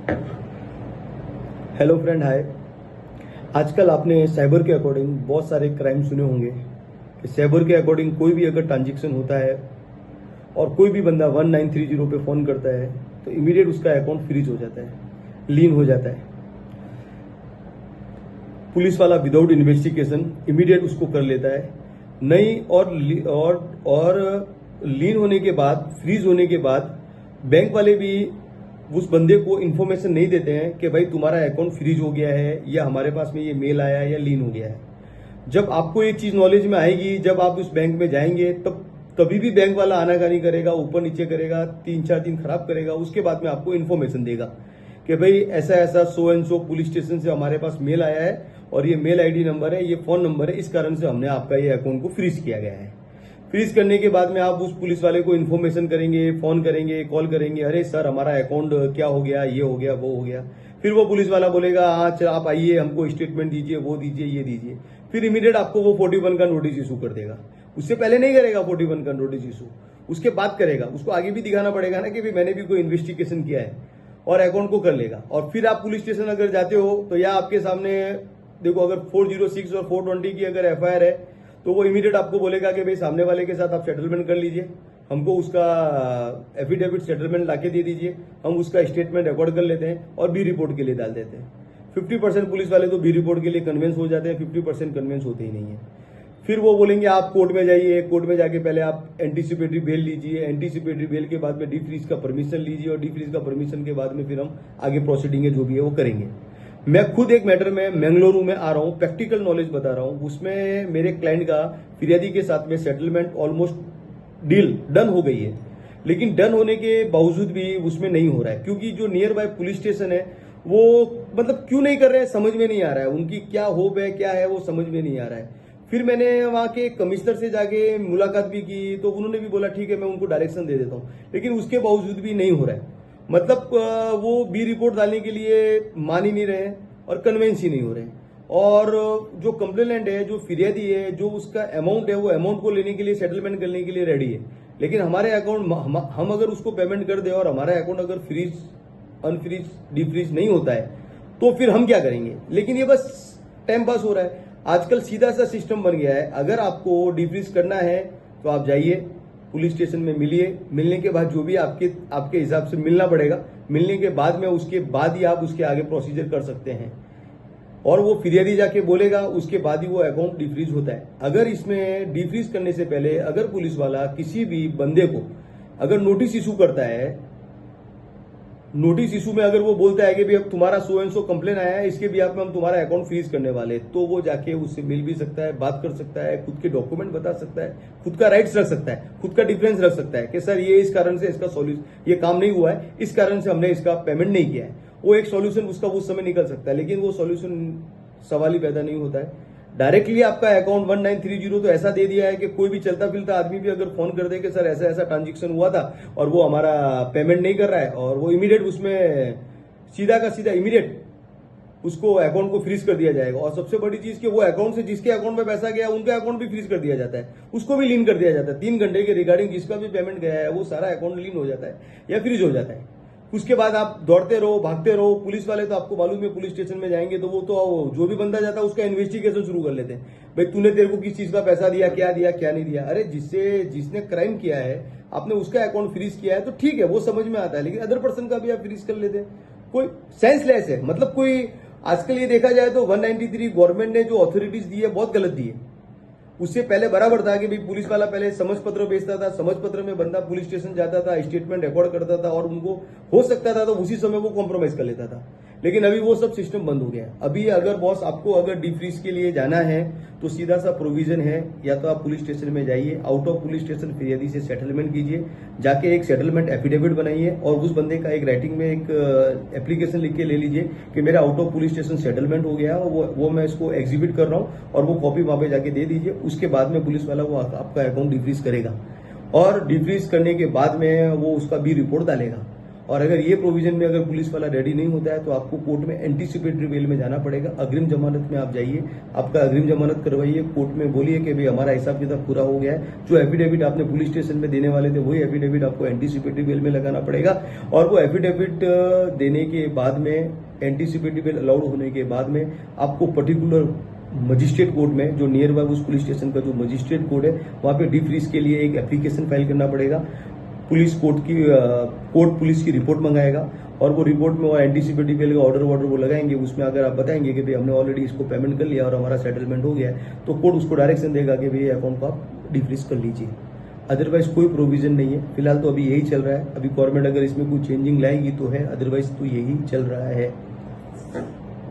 Hello friend, हाय। आजकल आपने cyber के अकॉर्डिंग बहुत सारे क्राइम सुने होंगे कि साइबर के अकॉर्डिंग कोई भी अगर ट्रांजैक्शन होता है और कोई भी बंदा 1930 पे फ़ोन करता है तो इमीडिएट उसका अकाउंट फ्रीज हो जाता है, लीन हो जाता है। पुलिस वाला विदाउट इन्वेस्टिगेशन इमीडिएट उसको कर लेता है। नहीं और लीन होने के बाद, फ्रीज होने के बाद बैंक वाले भी उस बंदे को इन्फॉर्मेशन नहीं देते हैं कि भाई तुम्हारा अकाउंट फ्रीज हो गया है या हमारे पास में ये मेल आया है या लीन हो गया है। जब आपको ये चीज नॉलेज में आएगी, जब आप उस बैंक में जाएंगे, तभी भी बैंक वाला आनाकानी करेगा, ऊपर नीचे करेगा, 3-4 दिन खराब करेगा। उसके बाद में आपको इन्फॉर्मेशन देगा कि भाई ऐसा ऐसा so and so police station से हमारे पास मेल आया है और ये मेल आईडी नंबर है, ये फोन नंबर है, इस कारण से हमने आपका ये अकाउंट को फ्रीज किया गया है। फ्रीज करने के बाद में आप उस पुलिस वाले को इन्फॉर्मेशन करेंगे, फोन करेंगे, कॉल करेंगे, अरे सर हमारा अकाउंट क्या हो गया, ये हो गया, वो हो गया। फिर वो पुलिस वाला बोलेगा हाँ आप आइए, हमको स्टेटमेंट दीजिए, वो दीजिए, ये दीजिए। फिर इमीडिएट आपको वो 41 का नोटिस इशू कर देगा। उससे पहले नहीं करेगा 41 का नोटिस इशू, उसके बाद करेगा। उसको आगे भी दिखाना पड़ेगा ना कि भाई मैंने भी कोई इन्वेस्टिगेशन किया है, और अकाउंट को कर लेगा। और फिर आप पुलिस स्टेशन अगर जाते हो तो या आपके सामने देखो, अगर 406 और 420 की अगर एफआईआर है तो वो इमीडिएट आपको बोलेगा कि भाई सामने वाले के साथ आप सेटलमेंट कर लीजिए, हमको उसका एफिडेविट सेटलमेंट लाके दे दीजिए, हम उसका स्टेटमेंट रिकॉर्ड कर लेते हैं और बी रिपोर्ट के लिए डाल देते हैं। 50% पुलिस वाले तो बी रिपोर्ट के लिए कन्विंस हो जाते हैं, 50% कन्विंस होते ही नहीं है। फिर वो बोलेंगे आप कोर्ट में जाइए, कोर्ट में जाके पहले आप एंटीसिपेटरी बेल लीजिए, एंटीसिपेटरी बेल के बाद में डी फ्रीज का परमिशन लीजिए, और डी फ्रीज का परमिशन के बाद में फिर हम आगे प्रोसीडिंग जो भी है वो करेंगे। मैं खुद एक मैटर में मंगलुरु में आ रहा हूँ, प्रैक्टिकल नॉलेज बता रहा हूँ। उसमें मेरे क्लाइंट का फिरियादी के साथ में सेटलमेंट ऑलमोस्ट डील डन हो गई है, लेकिन डन होने के बावजूद भी उसमें नहीं हो रहा है, क्योंकि जो नियर बाय पुलिस स्टेशन है वो मतलब क्यों नहीं कर रहे हैं समझ में नहीं आ रहा है। उनकी क्या होप है, क्या है, वो समझ में नहीं आ रहा है। फिर मैंने वहां के कमिश्नर से जाके मुलाकात भी की तो उन्होंने भी बोला ठीक है मैं उनको डायरेक्शन दे देता हूँ, लेकिन उसके बावजूद भी नहीं हो रहा है। मतलब वो बी रिपोर्ट डालने के लिए मान ही नहीं रहे हैं और कन्वेंस ही नहीं हो रहे हैं। और जो कंप्लेनेंट है, जो फिरियादी है, जो उसका अमाउंट है, वो अमाउंट को लेने के लिए, सेटलमेंट करने के लिए रेडी है, लेकिन हमारे अकाउंट हम अगर उसको पेमेंट कर दे और हमारा अकाउंट अगर फ्रीज, अनफ्रीज, डिफ्रीज नहीं होता है तो फिर हम क्या करेंगे। लेकिन ये बस टाइम पास हो रहा है। आजकल सीधा सा सिस्टम बन गया है, अगर आपको डिफ्रीज करना है तो आप जाइए पुलिस स्टेशन में, मिलिए, मिलने के बाद जो भी आपके हिसाब से मिलना पड़ेगा, मिलने के बाद में उसके बाद ही आप उसके आगे प्रोसीजर कर सकते हैं। और वो फिरियादी जाके बोलेगा, उसके बाद ही वो अकाउंट डिफ्रीज होता है। अगर इसमें डिफ्रीज करने से पहले अगर पुलिस वाला किसी भी बंदे को अगर नोटिस इशू करता है, नोटिस इशू में अगर वो बोलता है कि भाई अब तुम्हारा सो एंड सो कंप्लेन आया है, इसके बिहाफ में हम तुम्हारा अकाउंट फ्रीज करने वाले, तो वो जाके उससे मिल भी सकता है, बात कर सकता है, खुद के डॉक्यूमेंट बता सकता है, खुद का राइट्स रख सकता है, खुद का डिफरेंस रख सकता है कि सर ये इस कारण से इसका सॉल्यूशन, ये काम नहीं हुआ है, इस कारण से हमने इसका पेमेंट नहीं किया है। वो एक सॉल्यूशन उसका उस समय निकल सकता है, लेकिन वो सॉल्यूशन सवाल ही पैदा नहीं होता है। डायरेक्टली आपका अकाउंट 1930 तो ऐसा दे दिया है कि कोई भी चलता फिरता आदमी भी अगर फोन कर दे कि सर ऐसा ऐसा ट्रांजेक्शन हुआ था और वो हमारा पेमेंट नहीं कर रहा है, और वो इमीडिएट उसमें सीधा का सीधा इमीडिएट उसको अकाउंट को फ्रीज कर दिया जाएगा। और सबसे बड़ी चीज कि वो अकाउंट से जिसके अकाउंट में पैसा गया उनका अकाउंट भी फ्रीज कर दिया जाता है, उसको भी लीन कर दिया जाता है। 3 घंटे के रिगार्डिंग जिसका भी पेमेंट गया है वो सारा अकाउंट लीन हो जाता है या फ्रीज हो जाता है। उसके बाद आप दौड़ते रहो, भागते रहो। पुलिस वाले तो आपको मालूम है, पुलिस स्टेशन में जाएंगे तो वो तो जो भी बंदा जाता है उसका इन्वेस्टिगेशन शुरू कर लेते हैं। भाई तूने, तेरे को किस चीज का पैसा दिया, क्या नहीं दिया। अरे जिसने क्राइम किया है, आपने उसका अकाउंट फ्रीज किया है तो ठीक है, वो समझ में आता है, लेकिन अदर पर्सन का भी आप फ्रीज कर लेते हैं, कोई सेंसलेस है। मतलब कोई आजकल ये देखा जाए तो 193 गवर्नमेंट ने जो अथॉरिटीज दी है बहुत गलत दी है। उससे पहले बराबर था कि भाई पुलिस वाला पहले समझ पत्र भेजता था, समझ पत्र में बंदा पुलिस स्टेशन जाता था, स्टेटमेंट रिकॉर्ड करता था और उनको हो सकता था तो उसी समय वो कॉम्प्रोमाइज कर लेता था। लेकिन अभी वो सब सिस्टम बंद हो गया है। अभी अगर बॉस आपको अगर डिफ्रीज के लिए जाना है तो सीधा सा प्रोविजन है, या तो आप पुलिस स्टेशन में जाइए, आउट ऑफ पुलिस स्टेशन फिरियादी से सेटलमेंट कीजिए, जाके एक सेटलमेंट एफिडेविट बनाइए और उस बंदे का एक राइटिंग में एक एप्लीकेशन लिख के ले लीजिए कि मेरा out of police station settlement हो गया और वो मैं इसको एग्जिबिट कर रहा हूँ, और वो कॉपी वहां पे जाके दे दीजिए। उसके बाद में पुलिस वाला वो आपका अकाउंट डिफ्रीज करेगा, और डिफ्रीज करने के बाद में वो उसका बी रिपोर्ट डालेगा। और अगर ये प्रोविजन में अगर पुलिस वाला रेडी नहीं होता है तो आपको कोर्ट में एंटीसिपेटरी बेल में जाना पड़ेगा। अग्रिम जमानत में आप जाइए, आपका अग्रिम जमानत करवाइए, कोर्ट में बोलिए कि भाई हमारा हिसाब किताब पूरा हो गया है। जो एफिडेविट आपने पुलिस स्टेशन में देने वाले थे वही एफिडेविट आपको एंटीसिपेटरी बेल में लगाना पड़ेगा। और वो एफिडेविट देने के बाद में, एंटीसिपेटरी बेल अलाउड होने के बाद में, आपको पर्टिकुलर मजिस्ट्रेट कोर्ट में, जो नियर बाय उस पुलिस स्टेशन का जो मजिस्ट्रेट कोर्ट है, वहां पे डीफ्रीज के लिए एक एप्लीकेशन फाइल करना पड़ेगा। पुलिस कोर्ट पुलिस की रिपोर्ट मंगाएगा और वो रिपोर्ट में वो एंटीसिपेटरी बेल का ऑर्डर वो लगाएंगे। उसमें अगर आप बताएंगे कि भाई हमने ऑलरेडी इसको पेमेंट कर लिया और हमारा सेटलमेंट हो गया है, तो कोर्ट उसको डायरेक्शन देगा कि भाई अकाउंट को आप डिफ्रीज कर लीजिए। अदरवाइज कोई प्रोविजन नहीं है। फिलहाल तो अभी यही चल रहा है। अभी गवर्नमेंट अगर इसमें कोई चेंजिंग लाएगी तो है, अदरवाइज तो यही चल रहा है।